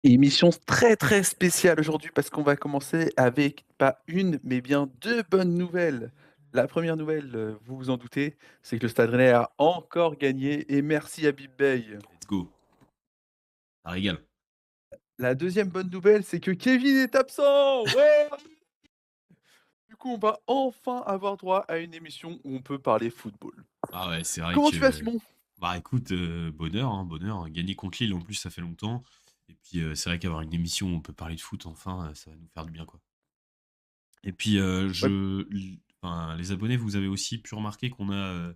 Émission très, très spéciale aujourd'hui parce qu'on va commencer avec pas une, mais bien 2 bonnes nouvelles. La première nouvelle, vous vous en doutez, c'est que le Stade Rennais a encore gagné et merci Habib Beye. Let's go, ça régale. La deuxième bonne nouvelle, c'est que Kevin est absent! Ouais! Du coup, on va enfin avoir droit à une émission où on peut parler football. Ah ouais, c'est vrai Comment tu vas que Simon? bah, écoute, bonheur, hein, bonheur. Gagner contre Lille, en plus, ça fait longtemps et puis, c'est vrai qu'avoir une émission où on peut parler de foot, enfin, ça va nous faire du bien, quoi. Et puis, Ouais, les abonnés, vous avez aussi pu remarquer qu'on a,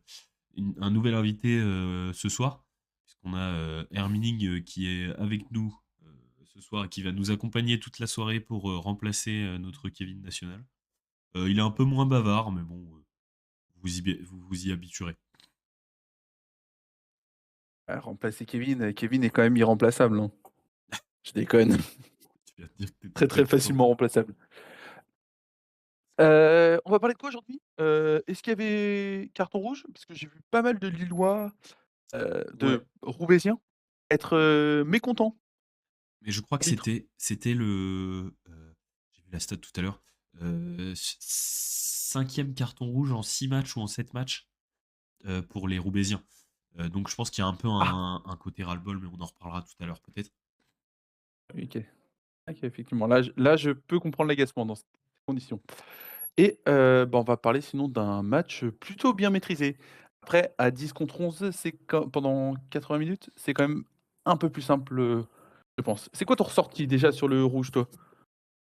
un nouvel invité, ce soir, puisqu'on a, Hermining, qui est avec nous, ce soir et qui va nous accompagner toute la soirée pour, remplacer, notre Kevin national. Il est un peu moins bavard, mais bon, vous vous y habituerez. remplacer Kevin, Kevin est quand même irremplaçable, hein. Je déconne. Tu viens de dire que tu étais Très, pas très content. facilement remplaçable. On va parler de quoi aujourd'hui? Est-ce qu'il y avait carton rouge? Parce que j'ai vu pas mal de Lillois, Ouais, de Roubaisiens être, mécontents. mais je crois que Arbitre. c'était j'ai vu la stat tout à l'heure, 5e carton rouge en 6 matchs ou en 7 matchs, pour les Roubaisiens. Donc je pense qu'il y a un peu Ah! un côté ras-le-bol, mais on en reparlera tout à l'heure peut-être. OK. OK, effectivement, là je peux comprendre l'agacement dans ces conditions et bah, on va parler sinon d'un match, plutôt bien maîtrisé. Après à 10 contre 11, c'est quand pendant 80 minutes, c'est quand même un peu plus simple, je pense. C'est quoi ton ressenti déjà sur le rouge, toi?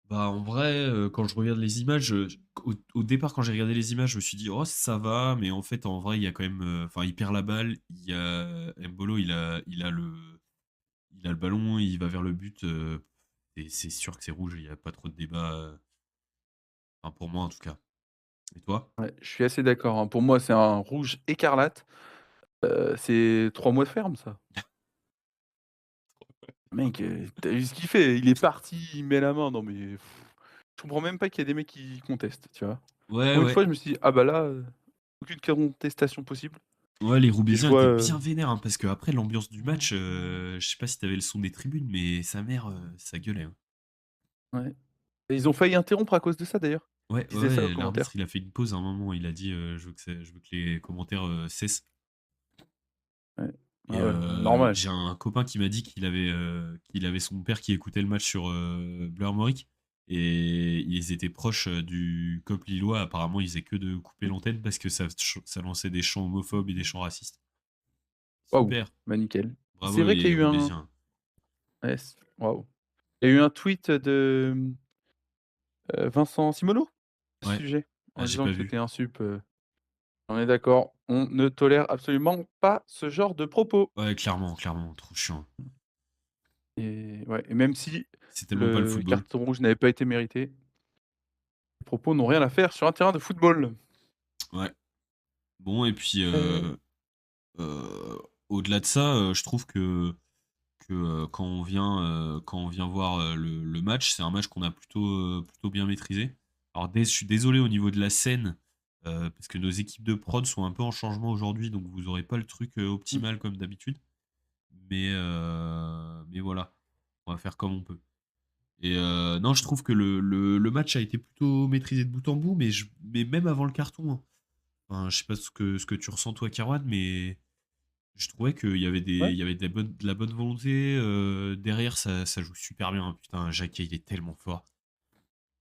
Bah, en vrai, quand je regarde les images, au départ, quand j'ai regardé les images, je me suis dit: «Oh ça va», mais en fait, en vrai, il y a quand même, enfin, il perd la balle, il y a Embolo, il a le ballon, il va vers le but, et c'est sûr que c'est rouge, il y a pas trop de débat, enfin pour moi en tout cas. Et toi? Ouais, je suis assez d'accord, hein. Pour moi, c'est un rouge écarlate. C'est 3 mois de ferme ça. Mec, tu vu ce qu'il fait? Il est parti, il met la main, non mais je comprends même pas qu'il y ait des mecs qui contestent, tu vois? Ouais, Pour une ouais. fois, je me suis dit: «Ah bah là, aucune contestation possible» Ouais, les et je Roubaisiens vois, étaient bien vénères, hein, parce qu'après l'ambiance du match, je sais pas si tu avais le son des tribunes, mais sa mère, ça gueulait, hein. ouais et ils ont failli interrompre à cause de ça d'ailleurs. Ouais, Ils ouais, disaient ça aux ouais, l'arbitre, commentaires. il a fait une pause à un moment, il a dit, «Je veux que les commentaires, cessent». Ouais. Et Ah ouais, normal. j'ai un copain qui m'a dit qu'il avait son père qui écoutait le match sur, Bleu Armorique et ils étaient proches, du COP lillois. Apparemment, ils faisaient que de couper Mmh. l'antenne parce que ça lançait des chants homophobes et des chants racistes. Waouh, Super, bah nickel. C'est bravo vrai qu'il les y a eu un Roubaisiens. ouais, waouh. Il y a eu un tweet de, Vincent Simolo à ce Ouais, sujet, ah, en j'ai disant pas que vu. c'était un sup, on est d'accord, on ne tolère absolument pas ce genre de propos. Ouais, clairement, clairement, trop chiant. Et ouais et même si C'est tellement pas le le football. carton rouge n'avait pas été mérité, les propos n'ont rien à faire sur un terrain de football. Ouais. Bon et puis, Heu, heu, au-delà de ça, je trouve que quand on vient voir, le match, c'est un match qu'on a plutôt bien maîtrisé. Alors je suis désolé au niveau de la scène, parce que nos équipes de prod sont un peu en changement aujourd'hui, donc vous aurez pas le truc, mmh, optimal comme d'habitude. Mais voilà, on va faire comme on peut. Et non, je trouve que le match a été plutôt maîtrisé de bout en bout, mais même avant le carton, hein. Enfin, je sais pas ce que tu ressens toi, Kerouan, mais je trouvais ouais, il y avait de la bonne volonté, derrière ça joue super bien, hein. Putain, Jacquet, il est tellement fort.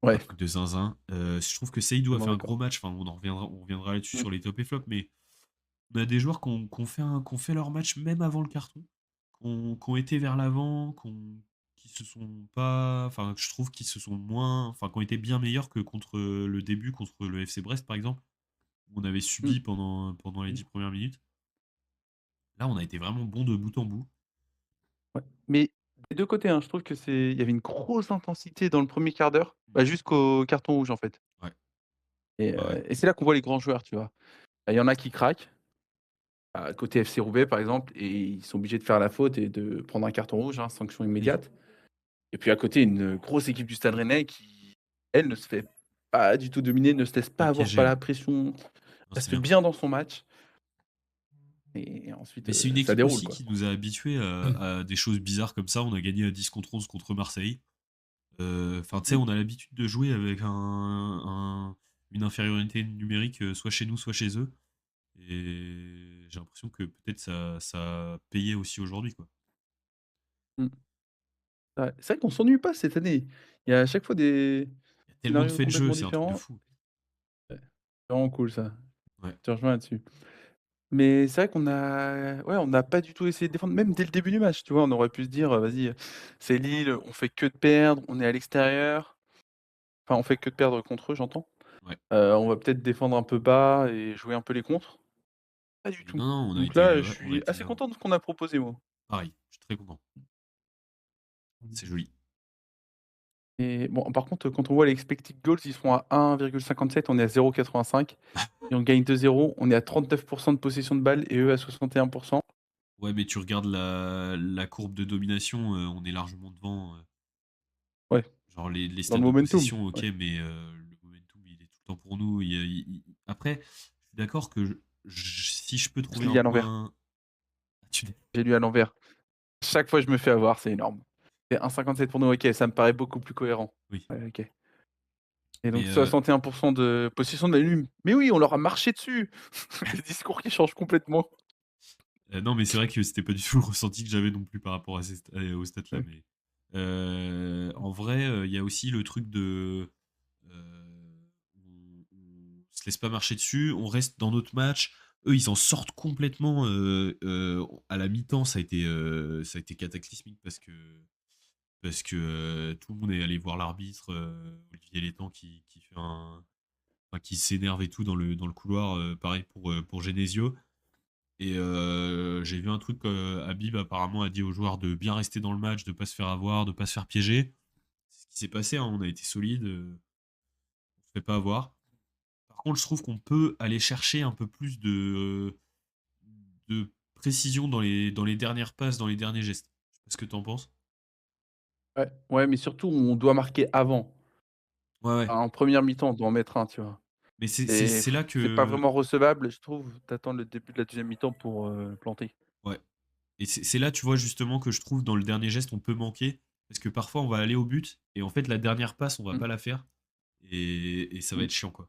Un ouais, truc de zinzin. Je trouve que Seydou a totalement fait un gros d'accord. match, enfin on reviendra là-dessus Mmh, sur les tops et flops, mais on a des joueurs qui ont fait leur match même avant le carton, qui ont été vers l'avant, qui se sont pas enfin je trouve qu'ils se sont moins enfin qui ont été bien meilleurs que contre, le début, contre le FC Brest par exemple, où on avait mmh, subi pendant les mmh, 10 premières minutes. Là, on a été vraiment bon de bout en bout. ouais. Mais des 2 côtés, hein, je trouve que il y avait une grosse intensité dans le premier quart d'heure, Mmh. bah, jusqu'au carton rouge, en fait Ouais, et ouais, ouais. c'est là qu'on voit les grands joueurs, tu vois? Bah, il y en a qui craquent, côté FC Roubaix, par exemple et ils sont obligés de faire la faute et de prendre un carton rouge, hein, sanction Mmh. immédiate. Et puis à côté, une grosse équipe du Stade Rennais qui, elle, ne se fait pas du tout dominer, ne se laisse pas Pas avoir par piégé, la ouais. pression, Non, c'est reste bien. bien dans son match et ensuite, Mais c'est une ça équipe déroule, aussi quoi. qui nous a habitués à des choses bizarres comme ça. On a gagné à 10 contre 11 contre Marseille. Enfin, tu sais, Mmh. on a l'habitude de jouer avec une infériorité numérique, soit chez nous, soit chez eux. Et j'ai l'impression que peut-être ça a payé aussi aujourd'hui, quoi. Mmh. Ouais, c'est vrai qu'on s'ennuie pas cette année. Il y a à chaque fois des Il y a tellement de scénarios faits de jeu, complètement c'est un truc de différents. fou. Ouais, c'est vraiment cool ça. Ouais. Je te rejoins là-dessus. Mais c'est vrai qu'on a ouais, on n'a pas du tout essayé de défendre, même dès le début du match, tu vois? On aurait pu se dire: «Vas-y, c'est Lille, on fait que de perdre, on est à l'extérieur». Enfin, on fait que de perdre contre eux, j'entends. Ouais. On va peut-être défendre un peu bas et jouer un peu les contres. Pas du Et tout. non, non, Donc là, je ouais, on a suis été assez content de ce qu'on a proposé, moi. pareil, je suis très content. C'est joli. Et bon, par contre, quand on voit les expected goals, ils sont à 1,57, on est à 0,85 et on gagne 2-0, on est à 39 de possession de balle et eux à 61. Ouais, mais tu regardes la courbe de domination, on est largement devant, Ouais, genre les dans stats le de momentum. possession, OK, Ouais. mais le momentum, il est tout le temps pour nous. Il après, je suis d'accord que si je peux Je trouver lis un à l'envers. point tu J'ai lu à l'envers. Chaque fois, je me fais avoir, c'est énorme. C'est 1,57 pour nous, OK, ça me paraît beaucoup plus cohérent. oui, Ouais, OK. Et mais donc 61 de possession de la mais oui, on leur a marché dessus! Le discours qui change complètement. non, mais c'est vrai que c'était pas du tout le ressenti que j'avais non plus par rapport à aux stats-là, Ouais. mais en vrai, il y a aussi le truc de, on se laisse pas marcher dessus, on reste dans notre match. Eux, ils en sortent complètement, à la mi-temps, ça a été cataclysmique parce que, tout le monde est allé voir l'arbitre, Olivier Létang qui fait enfin, qui s'énerve et tout dans le couloir, pareil pour Genesio. Et j'ai vu un truc, Habib apparemment a dit aux joueurs de bien rester dans le match, de pas se faire avoir, de pas se faire piéger. C'est ce qui s'est passé, hein, on a été solide, on se fait pas avoir. Par contre, je trouve qu'on peut aller chercher un peu plus de précision dans les dernières passes, dans les derniers gestes. Je sais pas ce que tu en penses? Ouais, ouais, mais surtout, on doit marquer avant. Ouais, ouais. En première mi-temps, on doit en mettre un, tu vois? Mais Et c'est là c'est pas que vraiment recevable, je trouve, d'attendre le début de la deuxième mi-temps pour, planter. ouais. Et c'est là, tu vois, justement, que je trouve dans le dernier geste, on peut manquer. Parce que parfois, on va aller au but et en fait, la dernière passe, on va Mmh, pas la faire et ça va mmh. être chiant, quoi.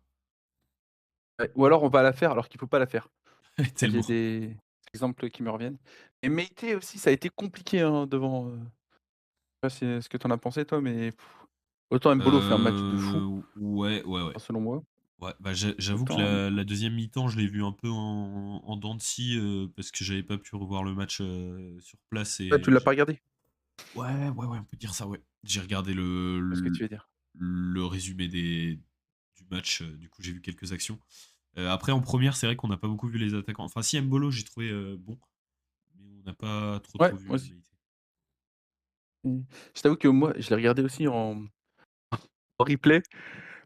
Ouais, ou alors on va la faire alors qu'il faut pas la faire. J'ai Tellement. des exemples qui me reviennent. Et Meïté aussi, ça a été compliqué, hein, devant, je sais pas ce que tu en as pensé toi, mais autant Embolo fait un match de fou, Ouais, ouais, ouais. enfin selon moi, Ouais, bah, j'avoue que autant la 2e mi-temps, je l'ai vu un peu en dents de scie, parce que j'avais pas pu revoir le match, sur place ouais, tu et l'as pas j'ai regardé? ouais, ouais, ouais, on peut dire ça, ouais. J'ai regardé Je vois ce que tu veux dire. le résumé du match, du coup, j'ai vu quelques actions. Après en première, c'est vrai qu'on n'a pas beaucoup vu les attaquants. Enfin si, Embolo, j'ai trouvé, bon, mais on n'a pas trop, Ouais, trop moi vu, aussi. Meïté. Mmh. Je t'avoue que moi, je l'ai regardé aussi en replay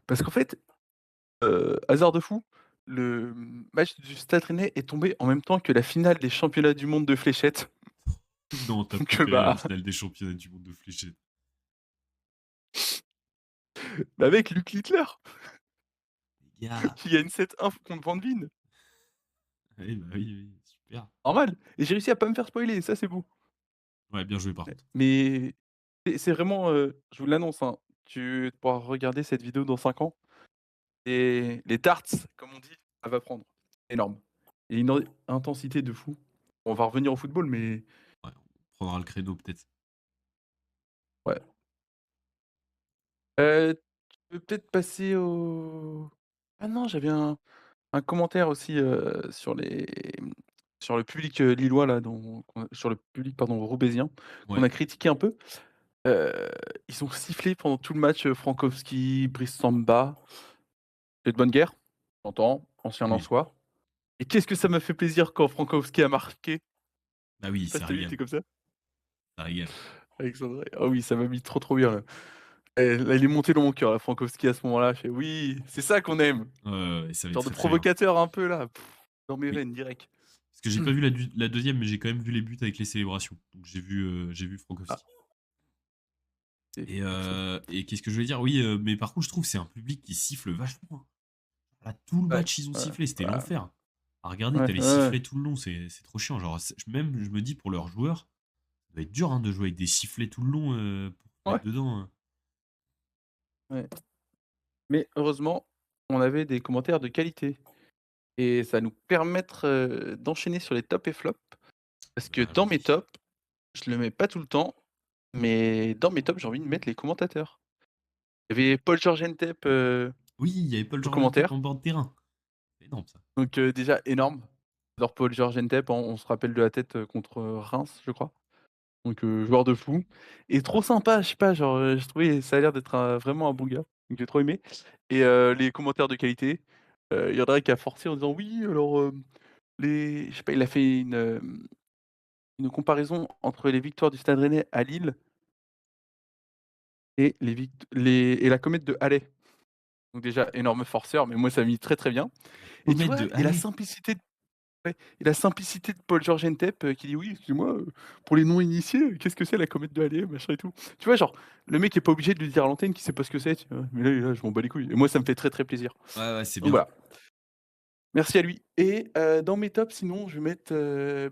parce qu'en fait, hasard de fou, le, match du Stade Rennais est tombé en même temps que la finale des championnats du monde de fléchettes. Non, tu as Donc préféré la bah, finale des championnats du monde de fléchettes. avec Luc Littler Les gars! qui gagne 7-1 contre Van Veen. Oui, bah, oui, oui, super. Normal. Et j'ai réussi à pas me faire spoiler, ça c'est beau. Ouais, bien joué par Ouais. contre. Mais c'est vraiment, je vous l'annonce, hein, tu pourras regarder cette vidéo dans 5 ans et les darts, comme on dit, ça va prendre. Énorme. Et une intensité de fou. On va revenir au football, mais Ouais, on prendra le créneau peut-être. ouais. Tu peux peut-être passer au ah non, j'avais un commentaire aussi, sur le public, lillois là, sur le public, pardon, roubaisien, qu'on Ouais, a critiqué un peu. Heu, Ils ont sifflé pendant tout le match, Frankowski, Brice Samba. C'est de bonne guerre, j'entends, ancien oui. Lensois. Et qu'est-ce que ça m'a fait plaisir quand Frankowski a marqué. Bah Je oui, sais pas ça si tu as vu, régale, tu comme ça? ça régale. Alexandre, ah oui, ça m'a mis trop, trop bien là. Et là, il est monté dans mon cœur là, Frankowski à ce moment-là, je fais: «Oui, c'est ça qu'on aime!» Ouais, ça va être Genre de très, très bien. provocateur un peu là, dans mes Oui. veines direct. Parce que j'ai pas vu la 2e, mais j'ai quand même vu les buts avec les célébrations. Donc j'ai vu Ah, Frankowski. c'est quelque chose. Et qu'est-ce que je veux dire? Oui, mais par contre, je trouve que c'est un public qui siffle vachement, hein. Là, tout le Ouais, match, ils ont ouais, sifflé, c'était bah, l'enfer. à regarder, Ouais, tu les ouais, ouais. sifflets tout le long, c'est trop chiant. Genre, même, je me dis, pour leurs joueurs, ça doit être dur, hein, de jouer avec des sifflets tout le long, pour se Ouais, mettre dedans, ouais. Mais heureusement, on avait des commentaires de qualité et ça nous permettre, d'enchaîner sur les tops et flops. Parce que Bah, dans mes vas-y. tops, je le mets pas tout le temps, mais dans mes tops, j'ai envie de mettre les commentateurs. Il y avait Paul Georges Ntep, Oui, il y avait Paul aux Jorgenté commentaires, en bord de terrain. C'est énorme ça. donc déjà énorme. J'adore Paul Georges Ntep, on se rappelle de la tête, contre, Reims, je crois, donc joueur de fou et trop sympa, je sais pas, genre, j'ai trouvé ça a l'air d'être un vraiment un bon gars, donc j'ai trop aimé et les commentaires de qualité, il y en a un qui a forcé en disant: «Oui, alors, les» je sais pas, il a fait une comparaison entre les victoires du Stade Rennais à Lille et les et la comète de Halley. Donc déjà énorme forceur, mais moi ça m'a mis très, très bien La et tu comète vois? de Halley. Et la simplicité de Paul Georges Ntep, qui dit: «Oui, excusez-moi, pour les non initiés, qu'est-ce que c'est la comète de Halley?» machin et tout. Tu vois? Genre, le mec est pas obligé de lui dire à l'antenne qu'il sait pas ce que c'est, tu vois? Mais là, il est là: «Je m'en bats les couilles» et moi ça me fait très, très plaisir. Ouais, ouais, c'est Donc bien. voilà, merci à lui et dans mes tops sinon je vais mettre,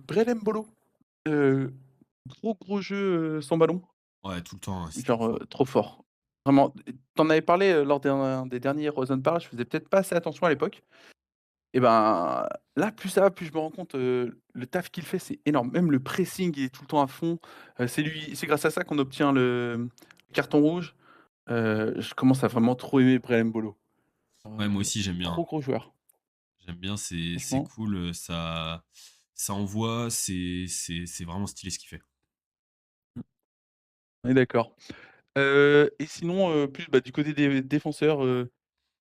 Brel Embolo, heu, gros, gros jeu, sans ballon. Ouais, tout le temps, ouais, c'est trop Genre, fort. trop fort. Vraiment, tu en avais parlé, lors d'un des derniers Rosen Parle, je faisais peut-être pas assez attention à l'époque et ben, là, plus ça va, plus je me rends compte, le taf qu'il fait, c'est énorme. Même le pressing, il est tout le temps à fond. C'est grâce à ça qu'on obtient le carton rouge. Je commence à vraiment trop aimer Brel Embolo. Ouais, moi aussi, j'aime bien. Trop gros joueur, J'aime bien, c'est franchement. cool, ça envoie, c'est vraiment stylé ce qu'il fait. Mmh, on est d'accord. Et sinon, plus, bah, du côté des défenseurs,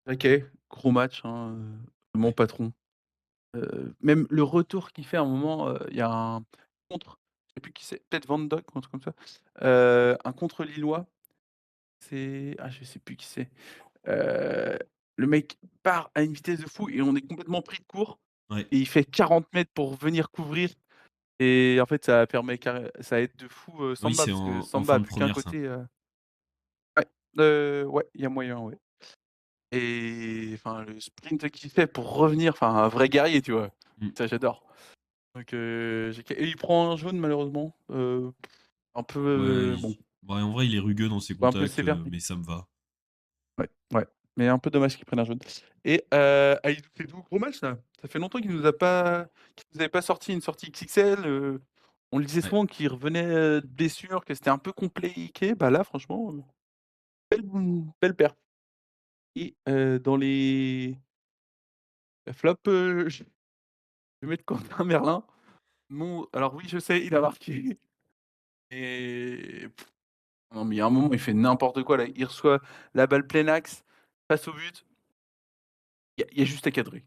Jacquet, gros match, hein, vraiment Ouais, patron. Même le retour qu'il fait à un moment, il y a un contre, je sais plus qui c'est, peut-être Van Dijk ou un truc comme ça, un contre lillois, je sais plus qui c'est. Heu, le mec part à une vitesse de fou et on est complètement pris de court ouais. et il fait 40 mètres pour venir couvrir et en fait ça aide de fou, Oui, Samba c'est parce que en Samba fin a de plus qu'un première ça. côté, ouais, ouais, il y a moyen, ouais et enfin le sprint qu'il fait pour revenir, enfin un vrai guerrier, tu vois? Mmh. Ça j'adore. Donc et il prend un jaune malheureusement, un peu, Ouais, bon, ouais, en vrai, il est rugueux dans ses un peu contacts, sévère, mais ça me va. ouais, ouais, mais un peu dommage qu'il prenne un jaune et Aïdou Kedou, gros match là. Ça fait longtemps qu'il nous avait pas sorti une sortie XXL, on le disait Ouais. souvent qu'il revenait, de blessure, que c'était un peu compliqué. Bah là franchement, belle perf et dans les flops, je vais mettre Quentin Merlin. Non, alors oui, je sais, il a marqué et non, mais il y a un moment, il fait n'importe quoi là. Il reçoit la balle plein axe, face au but, il y a juste à cadrer.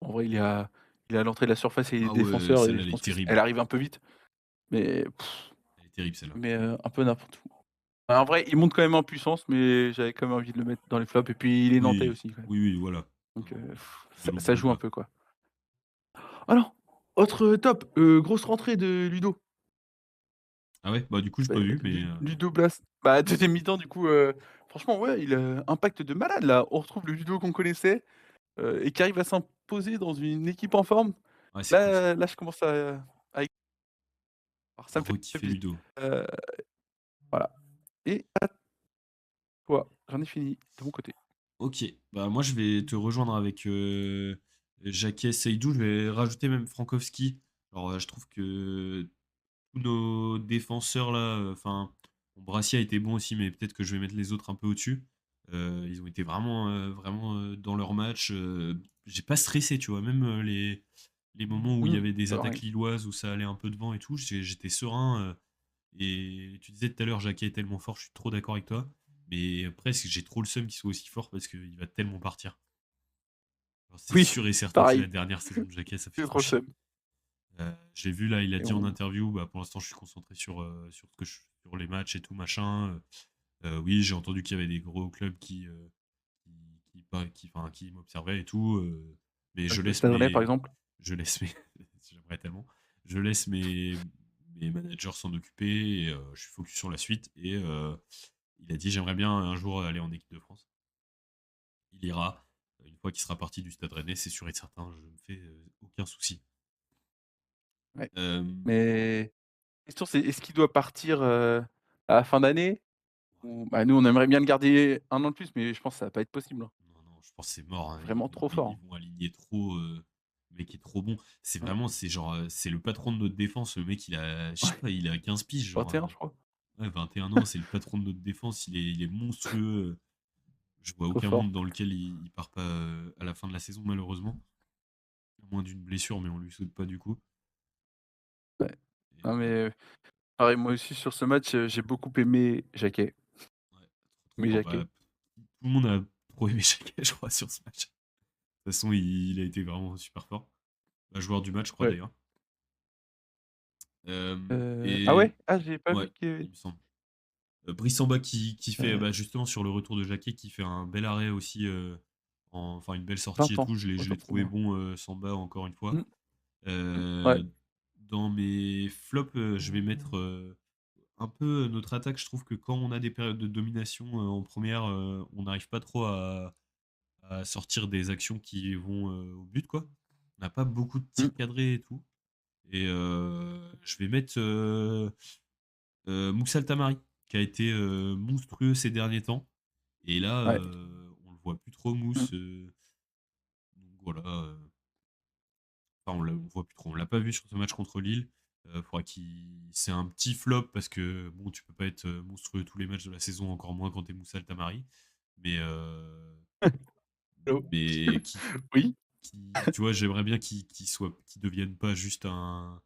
En vrai, il est à l'entrée de la surface et les Ah ouais, défenseurs et celle-là, je elle est pense que elle terrible. arrive un peu vite, mais Elle est terrible, celle-là. un peu n'importe où. Bah, en vrai, il monte quand même en puissance, mais j'avais quand même envie de le mettre dans les flops et puis il est nantais Oui, aussi quand même. oui, oui, voilà. Non, Donc non, ne ça l'oublions joue un pas. peu, quoi. Ah non! Autre top, grosse rentrée de Ludo. Ah ouais? Bah, du coup, j'ai Bah, pas vu, mais Ludo Blas. Bah, 2e mi-temps du coup, franchement ouais, il a impact de malade là. On retrouve le Ludo qu'on connaissait, et qui arrive à s'imposer dans une équipe en forme. ouais, c'est cool ça. Là, je commence à y croire. Ça me fait Re-kiffer plaisir. Ludo. Heu, voilà et à toi, j'en ai fini de mon côté. OK, bah, moi, je vais te rejoindre avec, Jacques Seydou. Je vais rajouter même Frankowski. Alors, je trouve que tous nos défenseurs là, enfin, bon, Brassier a été bon aussi, mais peut-être que je vais mettre les autres un peu au-dessus. Ils ont été vraiment, vraiment, dans leur match, j'ai pas stressé, tu vois? Même, les moments où il y Mmh, avait des attaques pareil. lilloises, où ça allait un peu devant et tout, j'étais serein, et tu disais tout à l'heure: «Jacquet est tellement fort», je suis trop d'accord avec toi, mais presque j'ai trop le seum qu'il soit aussi fort parce qu'il va tellement partir. Alors c'est Oui, sûr et certain que c'est la pareil, dernière saison de Jacquet, ça fait j'ai trop trop le chier. seum Je l'ai vu là, il a et dit en on interview: «Bah, pour l'instant, je suis concentré sur ce que je sur les matchs et tout machin», oui, j'ai entendu qu'il y avait des gros clubs qui m'observaient et tout, mais le Stade Rennais par exemple. je laisse mes j'aimerais tellement. Je laisse mes managers s'en occuper et je suis focus sur la suite et il a dit: «J'aimerais bien un jour aller en équipe de France». Il ira, une fois qu'il sera parti du Stade Rennais, c'est sûr et certain, je me fais, aucun souci. Ouais. Hem, Mais la question c'est est-ce qu'il doit partir, à la fin d'année? Ou bah, nous on aimerait bien le garder 1 an de plus, mais je pense que ça va pas être possible, hein. non, non, je pense que c'est mort, hein. Vraiment trop fort, Ils hein. vont aligner trop, le mec est trop bon. C'est Mmh. vraiment, c'est genre, c'est le patron de notre défense. Le mec, il a, je sais Ouais, pas, il a 15 piges, genre, 21 je crois. ouais, 21 ans, c'est le patron de notre défense. Il est monstrueux. Je vois Trop aucun fort. monde dans lequel il part pas, à la fin de la saison, malheureusement. À moins d'une blessure, mais on lui souhaite pas du coup. Ouais. Et Non mais, pareil moi aussi sur ce match, j'ai beaucoup aimé Jacquet. ouais, trop Mais fort. Bah, Jacquet. tout le monde a trop aimé Shaqiri, je crois, sur ce match. De toute façon, il a été vraiment super fort. Bah, joueur du match, je crois Ouais. d'ailleurs. Ah Et ouais? Ah j'ai pas vu ouais, que il me semble. Brice Samba qui fait, heu, bah, justement sur le retour de Jacquet, qui fait un bel arrêt aussi, enfin une belle sortie 20 et ans, tout. Je l'ai autant pour trouvé moi. bon, Samba, encore une fois. Mmh. Ouais. Heu, Dans mes flops, je vais mettre, un peu notre attaque. Je trouve que quand on a des périodes de domination, en première, on n'arrive pas trop à sortir des actions qui vont, au but, quoi. On n'a pas beaucoup de Mmh. tirs cadrés et tout. Et je vais mettre, Moussa Tamari, qui a été, monstrueux ces derniers temps. Et là, Ouais. on le voit plus trop Mmh. Mousse, donc voilà, enfin on le voit plus trop. On l'a pas vu sur ce match contre Lille. Faudra qu'il c'est un petit flop parce que bon, tu peux pas être, monstrueux tous les matchs de la saison, encore moins quand tu es Moussa Tamari. Mais Allô? mais Oui? tu vois, j'aimerais bien qu'il devienne pas juste un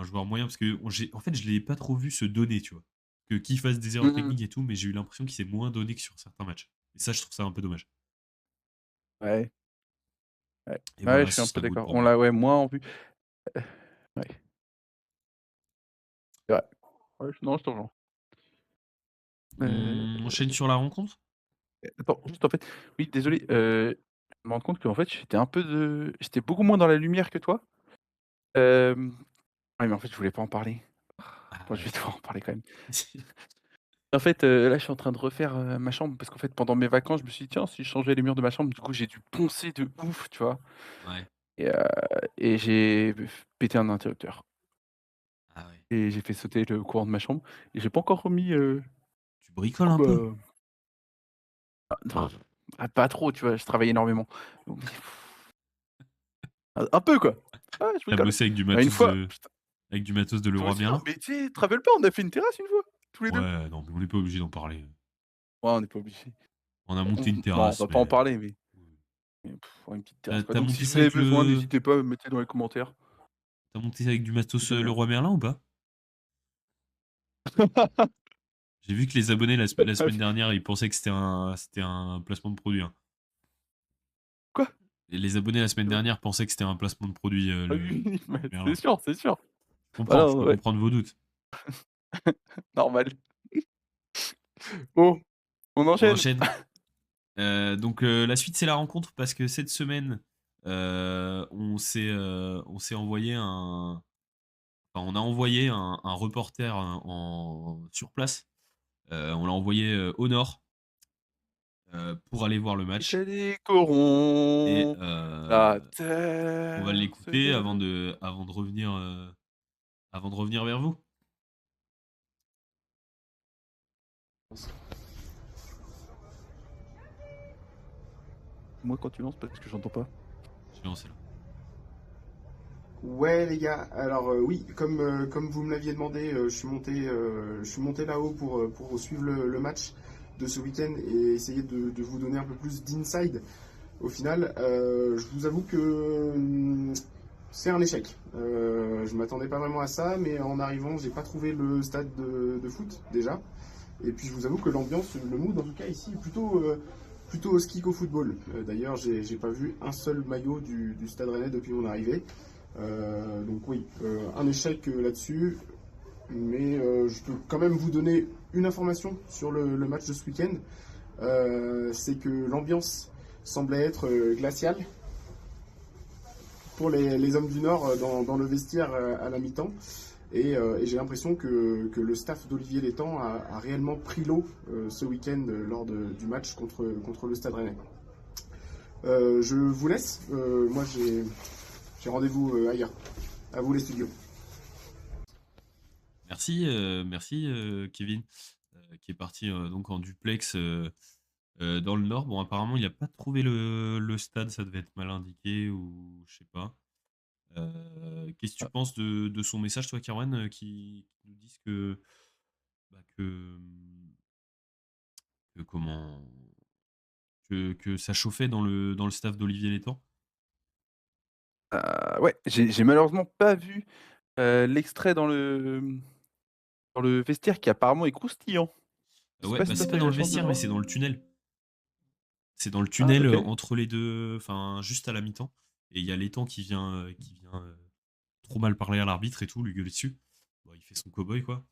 joueur moyen, parce que en fait, je l'ai pas trop vu se donner, tu vois? Que qu'il fasse des erreurs Mmh mh. techniques et tout, mais j'ai eu l'impression qu'il s'est moins donné que sur certains matchs. Et ça, je trouve ça un peu dommage. Ouais, ouais. Et Ouais, je voilà, suis ce un peu sera good d'accord. pour On moi. l'a, ouais, moins en vue. Ouais, c'est vrai. Ouais, non, je te rejoins. On enchaîne sur la rencontre? Attends, juste en fait oui, désolé, je me rends compte qu'en fait, j'étais beaucoup moins dans la lumière que toi. Ouais, mais en fait, je voulais pas en parler. Ah Bon, je vais ouais. devoir en parler quand même. En fait, là, je suis en train de refaire, ma chambre parce qu'en fait, pendant mes vacances, je me suis dit: «Tiens, si je changeais les murs de ma chambre?» Du coup, j'ai dû poncer de ouf, tu vois? Ouais. Et j'ai pété un interrupteur Ah ouais. et j'ai fait sauter le courant de ma chambre et j'ai pas encore remis, Tu du bricoles coup, un peu? bah, pas trop, tu vois? Je travaille énormément. Donc un peu quoi. Ouais, je T'as bricole. bossé Bah, une fois putain, avec du matos de toi Leroy aussi, non, Merlin? mais tu sais, tu te rappelles pas, on a fait une terrasse une fois, tous les 2? Ouais, non, mais on n'est pas obligé d'en parler. Ouais, on n'est pas obligé. On a monté une Non, on terrasse, va pas en mais parler, mais ouais, une petite terrasse quoi. tu Donc si monté vous ça avez avec besoin, le n'hésitez pas, mettez dans les commentaires, tu monté ça avec du matos, je veux bien. Leroy Merlin ou pas? J'ai vu que les abonnés la semaine dernière, ils pensaient que c'était un placement de produit, hein. Quoi? Et les abonnés la semaine dernière pensaient que c'était un placement de produit, Ah le oui, oui, bah, c'est Merlin. sûr, c'est sûr. Ah Je non, peux ouais, comprendre vos doutes. normal. Bon, on On enchaîne? enchaîne. Donc la suite, c'est la rencontre, parce que cette semaine, on s'est envoyé on a envoyé un reporter, sur place. On l'a envoyé, au nord, pour aller voir le Et match. c'est des Et corons, la on va terre se l'écouter lève. avant de revenir vers vous. Moi quand tu lances parce que j'entends pas. Je vais lancer là. Ouais les gars, alors oui, comme vous me l'aviez demandé, je suis monté là-haut pour suivre le match de ce week-end et essayer de vous donner un peu plus d'inside. Au final, je vous avoue que c'est un échec. Je m'attendais pas vraiment à ça, mais en arrivant, j'ai pas trouvé le stade de foot déjà. Et puis je vous avoue que l'ambiance, le mood en tout cas ici est plutôt au ski qu'au football. D'ailleurs, j'ai pas vu un seul maillot du Stade Rennais depuis mon arrivée. Donc oui, un échec là-dessus, mais je peux quand même vous donner une information sur le match de ce week-end. C'est que l'ambiance semblait être glaciale pour les hommes du Nord dans le vestiaire à la mi-temps. Et j'ai l'impression que le staff d'Olivier Létang a réellement pris l'eau ce week-end lors du match contre le Stade Rennais. Je vous laisse. Moi, j'ai rendez-vous ailleurs. À vous les studios. Merci Kevin, qui est parti donc en duplex dans le Nord. Bon, apparemment, il n'a pas trouvé le stade, ça devait être mal indiqué ou je sais pas. Qu'est-ce que tu Ah, penses de son message, toi, Caroline, qui nous disent bah, que comment que ça chauffait dans le staff d'Olivier Létang? ouais, j'ai malheureusement pas vu, l'extrait dans le vestiaire qui apparemment est croustillant. Je sais Ouais, pas bah, si toi c'est tu pas as eu dans la le chance de le vestiaire, mais voir? c'est dans le tunnel. C'est dans le Ah tunnel, OK. entre les 2, enfin, juste à la mi-temps, et il y a Létang qui vient, trop mal parler à l'arbitre et tout, lui gueuler dessus. Bon, il fait son cow-boy, quoi.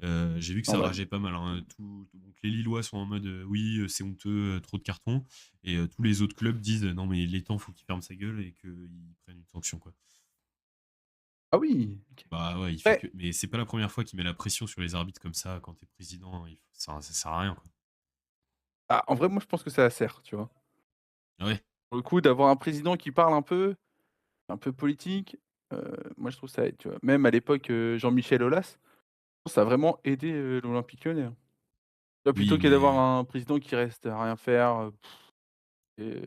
J'ai vu que ça Normal. rageait pas mal, hein. Donc les Lillois sont en mode, «Oui, c'est honteux, trop de cartons», et tous les autres clubs disent: «Non mais Létang, faut qu'il ferme sa gueule et qu'il prenne une sanction, quoi». Ah oui! OK. Bah, ouais, il fait Ouais. que mais c'est pas la première fois qu'il met la pression sur les arbitres comme ça quand tu es président, ça sert à rien, quoi. Ah, en vrai, moi, je pense que ça sert, tu vois? Ah ouais? Pour le coup, d'avoir un président qui parle un peu politique, moi, je trouve ça aide, tu vois? Même à l'époque, Jean-Michel Aulas, ça a vraiment aidé, l'Olympique Lyonnais, hein. Tu vois, Oui, plutôt que d'avoir mais un président qui reste à rien faire,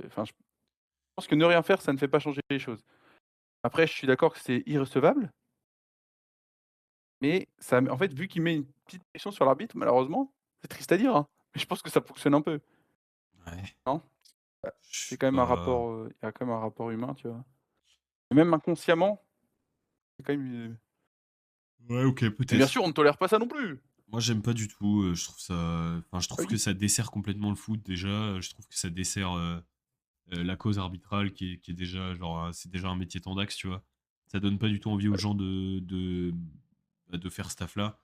enfin, je pense que ne rien faire, ça ne fait pas changer les choses. Après, je suis d'accord que c'est irrecevable, mais ça en fait, vu qu'il met une petite pression sur l'arbitre, malheureusement, c'est triste à dire, hein, mais je pense que ça fonctionne un peu, ouais, non? je C'est suis quand même un pas rapport, il y a quand même un rapport humain, tu vois? Et même inconsciemment, c'est quand même, ouais, OK, mais bien peut-être. sûr, on ne tolère pas ça non plus! Moi, j'aime pas du tout, je Ah trouve que oui. ça dessert complètement le foot déjà, je trouve que ça dessert, la cause arbitrale qui est déjà genre, c'est déjà un métier tendax, tu vois? Ça donne pas du tout envie aux Ouais, gens de faire ce taf-là,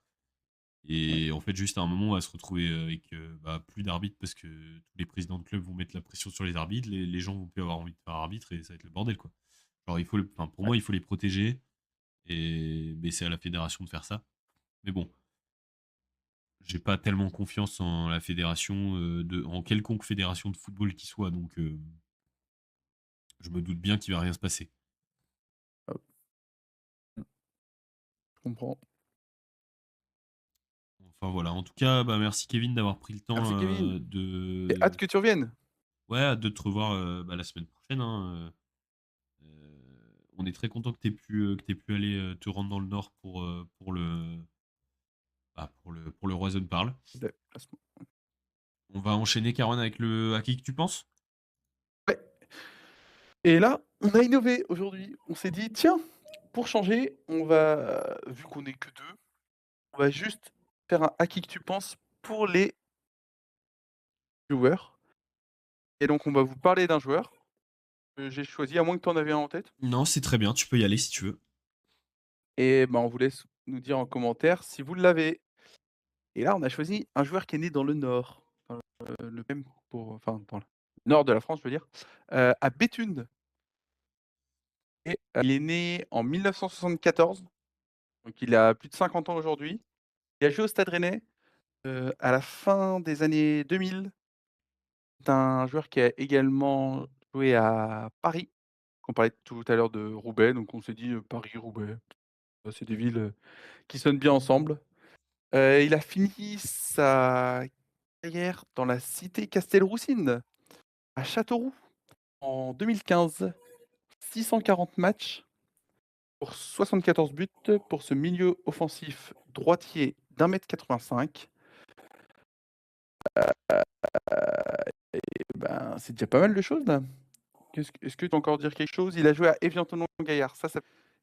ouais, et en fait, juste à un moment, on va se retrouver, avec, bah, plus d'arbitres parce que tous les présidents de clubs vont mettre la pression sur les arbitres, les gens vont plus avoir envie de faire arbitre et ça va être le bordel, quoi. Genre pour ouais. moi, il faut les protéger, mais c'est à la fédération de faire ça. Mais bon, j'ai pas tellement confiance en la fédération, en quelconque fédération de football qui soit, donc je me doute bien qu'il va rien se passer. Hop, mmh, je comprends. Enfin voilà, en tout cas, bah, merci Kevin d'avoir pris le temps, Merci Kevin, et hâte de que tu reviennes. ouais, hâte de te revoir, bah, la semaine prochaine, hein, on est très content que tu pu aller, te rendre dans le Nord pour le Roison Parle. Déplacement. On va enchaîner, Caron, avec le «À qui que tu penses?» Ouais, et là, on a innové aujourd'hui. On s'est dit: «Tiens, pour changer, on va, vu qu'on est que 2, on va juste faire un à qui que tu penses pour les joueurs», et donc on va vous parler d'un joueur que j'ai choisi, à moins que tu en avais un en tête, Non, c'est très bien, tu peux y aller si tu veux. et ben, on vous laisse nous dire en commentaire si vous l'avez. Et là, on a choisi un joueur qui est né dans le Nord, le même pour enfin, dans le nord de la France, je veux dire, à Béthune, et il est né en 1974, donc il a plus de 50 ans aujourd'hui. Il a joué au Stade Rennais, à la fin des années 2000. C'est un joueur qui a également joué à Paris. On parlait tout à l'heure de Roubaix, donc on s'est dit, Paris, Roubaix, c'est des villes, qui sonnent bien ensemble. Il a fini sa carrière dans la cité Castelroussine, à Châteauroux, en 2015. 640 matchs pour 74 buts pour ce milieu offensif droitier d'1,85 m. Et ben, c'est déjà pas mal de choses là. Est-ce que tu peux encore dire quelque chose? Il a joué à Évian-Tonon-Gaillard, ça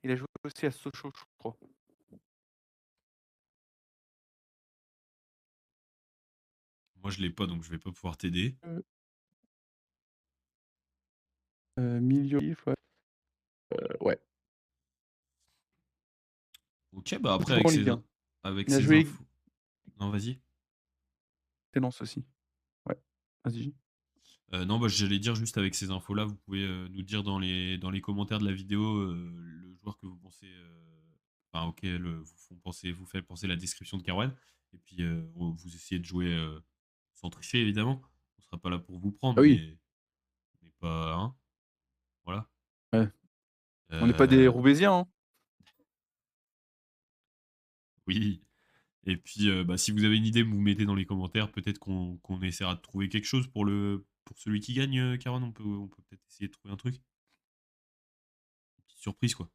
il a joué aussi à Sochaux, je crois. Moi, je l'ai pas, donc je vais pas pouvoir t'aider. Heu milieu offensif, ouais. Ouais, OK, bah, après joue en Ligue 1. avec Il a ces joué infos non, vas-y. Excellence aussi. Ouais, vas-y. Non, bah, j'allais dire juste avec ces infos-là, vous pouvez, nous dire dans les commentaires de la vidéo, le joueur que vous pensez, enfin auquel, vous fait penser la description de Kerwan, et puis, vous essayez de jouer, sans tricher évidemment. On sera pas là pour vous prendre, Ah oui, pas, hein, voilà. Ouais. On n'est pas des Euh, Roubaisiens, hein. oui. Et puis, bah, si vous avez une idée, vous mettez dans les commentaires. Peut-être qu'on essaiera de trouver quelque chose pour celui qui gagne, Caron. On peut peut-être essayer de trouver un truc. Une petite surprise, quoi.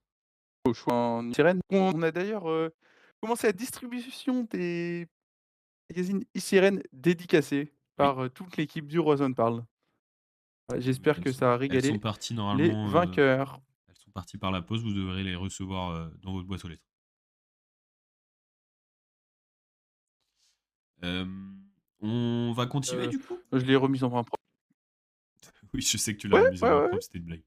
Au choix en sirène. On a d'ailleurs, commencé la distribution des magazines e-Sirène dédicacés Oui. par, toute l'équipe du Roison Parle. Ouais, Donc j'espère que ça a elles sont régalé parties les normalement, vainqueurs. elles sont parties par la poste. Vous devrez les recevoir, dans votre boîte aux lettres. On va continuer, du coup? Je l'ai remise en main propre. Oui, je sais que tu l'as Ouais, remise en ouais, main ouais, propre, c'était une blague.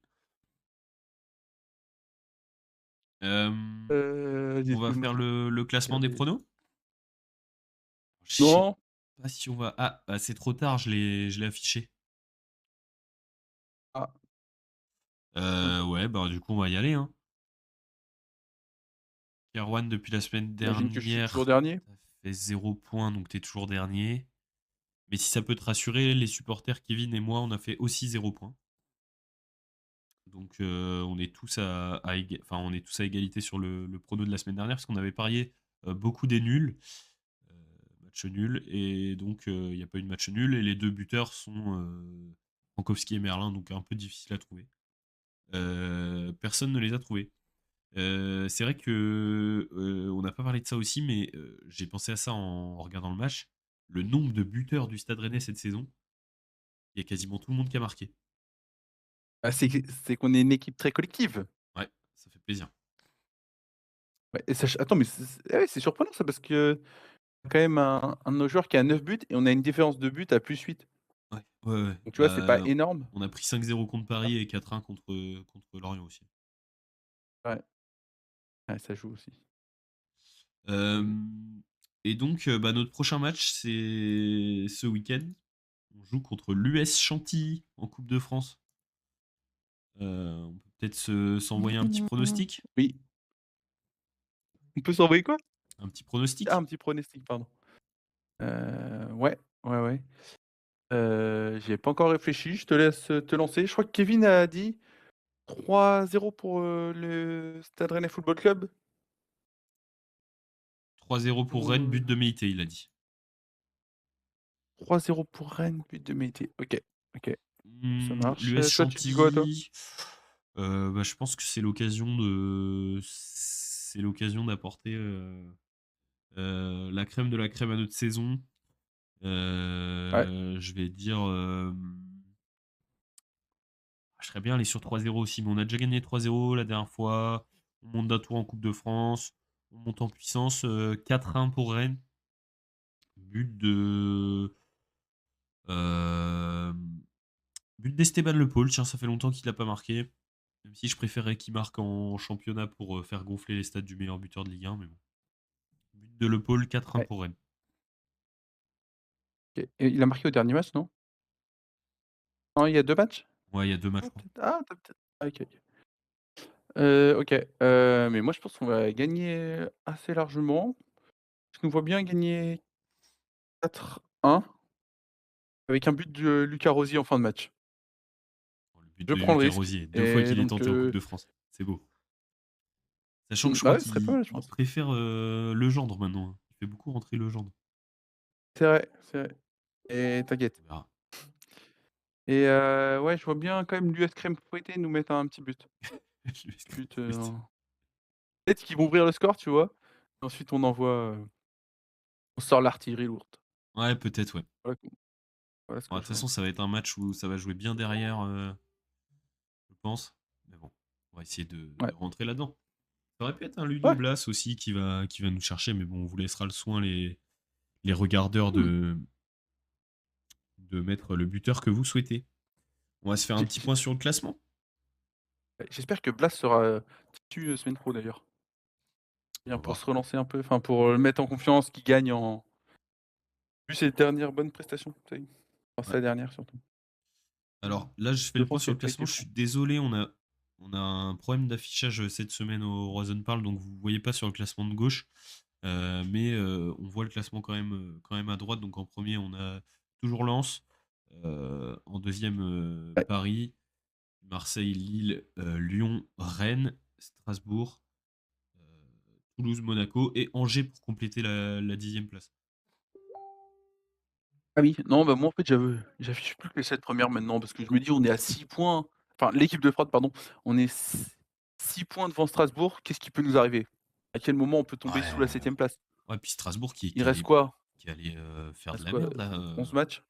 Hem, j'ai on va dû me faire le classement des regarder. pronos? Je sais Non! pas si on va bah, c'est trop tard, je l'ai affiché. Ah, mince. Ouais, bah, du coup, on va y aller, hein. Kerwan, depuis la semaine J'imagine que je suis toujours dernière, dernier? tu fait 0 points, donc tu es toujours dernier. Mais si ça peut te rassurer, les supporters Kevin et moi, on a fait aussi 0 points. Donc, on est tous on est tous à égalité sur le prono de la semaine dernière, parce qu'on avait parié, beaucoup des nuls, heu, match nul, et donc, il y a pas eu de match nul, et les 2 buteurs sont, Frankowski et Merlin, donc un peu difficile à trouver. Personne ne les a trouvés. C'est vrai que, on n'a pas parlé de ça aussi, mais, j'ai pensé à ça en regardant le match. Le nombre de buteurs du Stade Rennais cette saison, il y a quasiment tout le monde qui a marqué. Bah, c'est qu'on est une équipe très collective. Ouais, ça fait plaisir. Ouais et sach attends, mais c'est surprenant ça parce que quand même un de nos joueurs qui a 9 buts et on a une différence de but à +8. Ouais, ouais, ouais. Donc tu vois, c'est pas Bah, énorme. on a pris 5-0 contre Paris et 4-1 contre Lorient aussi. Ouais, ouais, ça joue aussi. Ça joue. Hem et donc, bah, notre prochain match, c'est ce week-end. On joue contre l'US Chantilly en Coupe de France. On peut peut-être s'envoyer un petit pronostic? Oui. On peut s'envoyer quoi? Un petit Ah, pronostic? un petit pronostic, pardon. Ouais, ouais, ouais. J'y ai pas encore réfléchi, je te laisse, te lancer. Je crois que Kevin a dit 3-0 pour, le Stade Rennais Football Club 3-0 pour ou, Rennes, but de Meïté, il a dit. 3-0 pour Rennes, but de Mété. OK, OK, ça marche. L'US Toi, tu dis quoi, toi? Chantilly, bah, je pense que c'est l'occasion d'apporter, la crème de la crème à notre saison. Ouais, Je vais dire, je serais bien aller sur 3-0 aussi, mais on a déjà gagné 3-0 la dernière fois. On monte d'un tour en Coupe de France. On monte en puissance, 4-1 pour Rennes. But de, hem, but d'Esteban Le Paul. Tiens, ça fait longtemps qu'il a pas marqué. Même si je préférerais qu'il marque en championnat pour, faire gonfler les stats du meilleur buteur de Ligue 1, mais bon. But de Le Paul, 4-1 ouais, pour Rennes. OK et il a marqué au dernier match, non? Non, il y a 2 matchs? Ouais, il y a 2 matchs, Ah je crois. peut-être ah, tu peut-être ah OK, OK. OK, mais moi je pense qu'on va gagner assez largement. Je nous vois bien gagner 4-1 avec un but de Lucas Rossi en fin de match. Le but Je de prends le Lucas risque Rosier, 2 fois et qu'il est donc tenté en Coupe de France. C'est beau. Sachant que je bah, crois ouais, ce serait pas qu'il mal, je il pense. préfère, Legendre maintenant, hein. Il fait beaucoup rentrer Legendre. C'est vrai et t'inquiète On verra. et ouais, je vois bien quand même l'US Crème Fouettée nous mettre un petit but. Je vais scripter But, plus. peut-être qu'ils vont ouvrir le score, tu vois? Ensuite on sort l'artillerie lourde. Ouais, peut-être, ouais. Voilà voilà ce Bon, que de toute je vois. façon, ça va être un match où ça va jouer bien derrière, je pense. Mais bon, on va essayer de Ouais, rentrer là-dedans. Ça aurait pu être un Ludo ouais, Blas aussi qui va nous chercher, mais bon, on vous laissera le soin, les regardeurs, mmh. de mettre le buteur que vous souhaitez. On va se faire un petit point sur le classement. J'espère que Blas sera, titulu, semaine pro d'ailleurs. On Bien va pour se voir. relancer un peu, enfin pour, le mettre en confiance, qu'il gagne en vu ses dernières bonnes prestations, tu sais? Enfin Ouais. sa dernière surtout. Alors là, je fais Je le point pense sur qu'il le a pas classement. été Je fou. suis désolé, on a un problème d'affichage cette semaine au Roison Parle, donc vous ne voyez pas sur le classement de gauche. Mais on voit le classement quand même à droite. Donc en premier, on a toujours Lens. En deuxième, Ouais, Paris. Marseille, Lille, Lyon, Rennes, Strasbourg, euh, Toulouse, Monaco et Angers pour compléter la 10e place. Ah oui, non, bah, moi, en fait, j'affiche plus que les 7 premières maintenant parce que je me dis: «On est à 6 points», enfin, l'équipe de France, pardon, on est 6 points devant Strasbourg, qu'est-ce qui peut nous arriver? À quel moment on peut tomber sous la Ouais, 7e place? ouais, puis Strasbourg Il reste quoi? qui allait Il faire de reste la quoi, merde là. 11 matchs?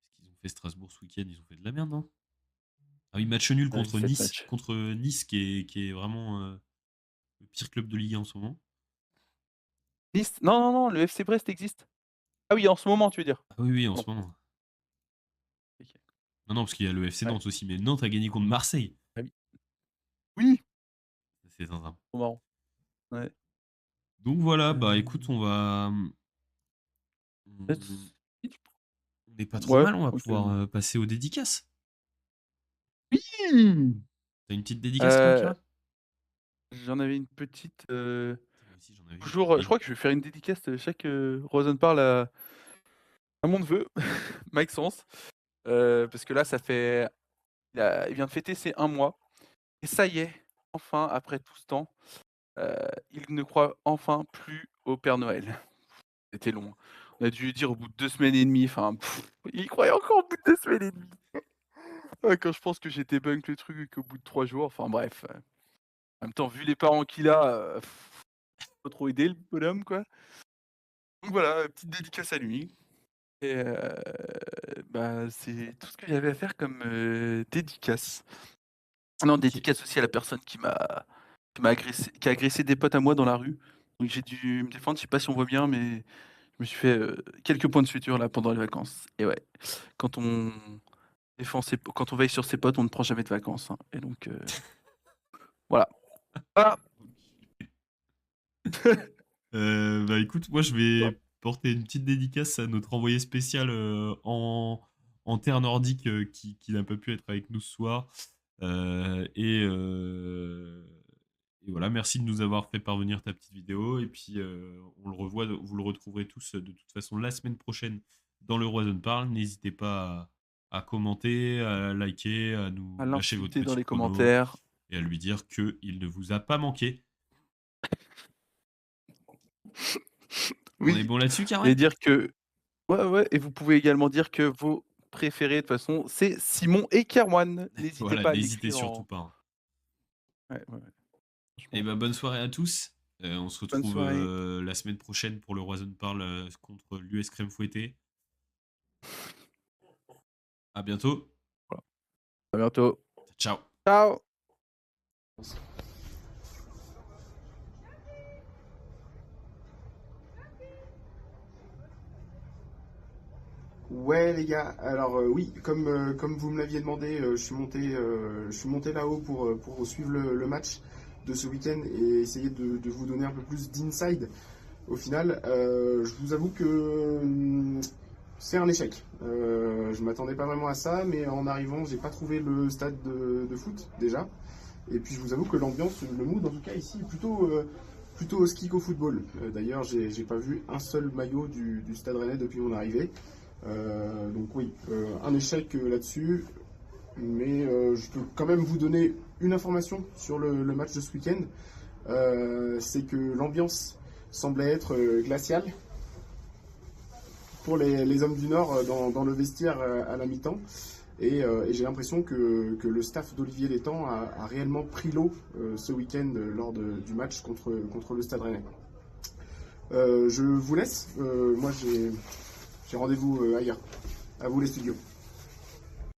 Ce qu'ils ont fait Strasbourg ce week-end, ils ont fait de la merde, non? Ah oui, match nul Ouais, 7 matchs. contre Nice qui est vraiment le pire club de Ligue 1 en ce moment. Nice? Non, non, non, le FC Brest existe. Ah oui, en ce moment, tu veux dire? Ah oui, oui, en Bon, ce moment. OK. Non, non, parce qu'il y a le FC Ouais. Nantes aussi, mais Nantes a gagné contre Marseille. Ah oui. Oui! C'est zinzin. Trop marrant. Ouais. Donc voilà, bah écoute, Hem, on on n'est pas trop ouais, mal, on va OK. pouvoir passer aux dédicaces. Oui! T'as une petite dédicace, toi, Heu, Kira? J'en avais une petite, Moi aussi, j'en avais une, j'ai toujours, je oublié. crois que je vais faire une dédicace, chaque, Rosen parle à mon neveu, Maxence, parce que là, ça fait il vient de fêter ses 1 mois et ça y est, enfin, après tout ce temps, heu, il ne croit enfin plus au Père Noël. C'était long, hein. On a dû lui dire au bout de 2 semaines et demie, enfin, il y croyait encore au bout de 2 semaines et demie. Ouais, quand je pense que j'ai débunk le truc au bout de 3 jours, enfin bref, en même temps, vu les parents qu'il a, pas trop aider le bonhomme, quoi. Donc voilà, petite dédicace à lui et bah, c'est tout ce que j'avais à faire comme, dédicace. Non, Ok. dédicace aussi à la personne qui a agressé des potes à moi dans la rue. Donc j'ai dû me défendre, je sais pas si on voit bien, mais je me suis fait, quelques points de suture là pendant les vacances et ouais, quand on quand on veille sur ses potes, on ne prend jamais de vacances, hein et donc voilà. Voilà. Bah écoute, moi je vais porter une petite dédicace à notre envoyé spécial en terre nordique qui n'a pas pu être avec nous ce soir. Et voilà, merci de nous avoir fait parvenir ta petite vidéo. Et puis vous le retrouverez tous de toute façon la semaine prochaine dans le Roi Zone Parle. N'hésitez pas à commenter, à liker, à À nous lâcher votre l'insulter dans petit les prono commentaires. et à lui dire qu'il ne vous a pas manqué. On est Oui bon là-dessus, et Carouette? dire que ouais, ouais et vous pouvez également dire que vos préférés, de toute façon, c'est Simon et Kerwan. N'hésitez Voilà, pas à n'hésitez l'écrire surtout en pas, hein. ouais, ouais, ouais, Et franchement. bah, bonne soirée à tous. On se Bonne retrouve soirée. la semaine prochaine pour le Roison Parle contre l'US Crème Fouettée. À bientôt. Voilà. À bientôt. Ciao. Ciao. Ouais les gars, alors oui, comme vous me l'aviez demandé, je suis monté là-haut pour suivre le match de ce week-end et essayer de vous donner un peu plus d'inside. Au final, je vous avoue que c'est un échec. Je m'attendais pas vraiment à ça, mais en arrivant, j'ai pas trouvé le stade de foot déjà. Et puis je vous avoue que l'ambiance, le mood en tout cas ici est plutôt au ski qu'au football. D'ailleurs, j'ai pas vu un seul maillot du Stade Rennais depuis mon arrivée. Donc oui, un échec là-dessus, mais je peux quand même vous donner une information sur le match de ce week-end. C'est que l'ambiance semblait être glaciale pour les hommes du Nord dans le vestiaire à la mi-temps. Et j'ai l'impression que le staff d'Olivier Létang a réellement pris l'eau ce week-end lors du match contre le Stade Rennais. Je vous laisse. Moi, j'ai rendez-vous ailleurs. À vous les studios.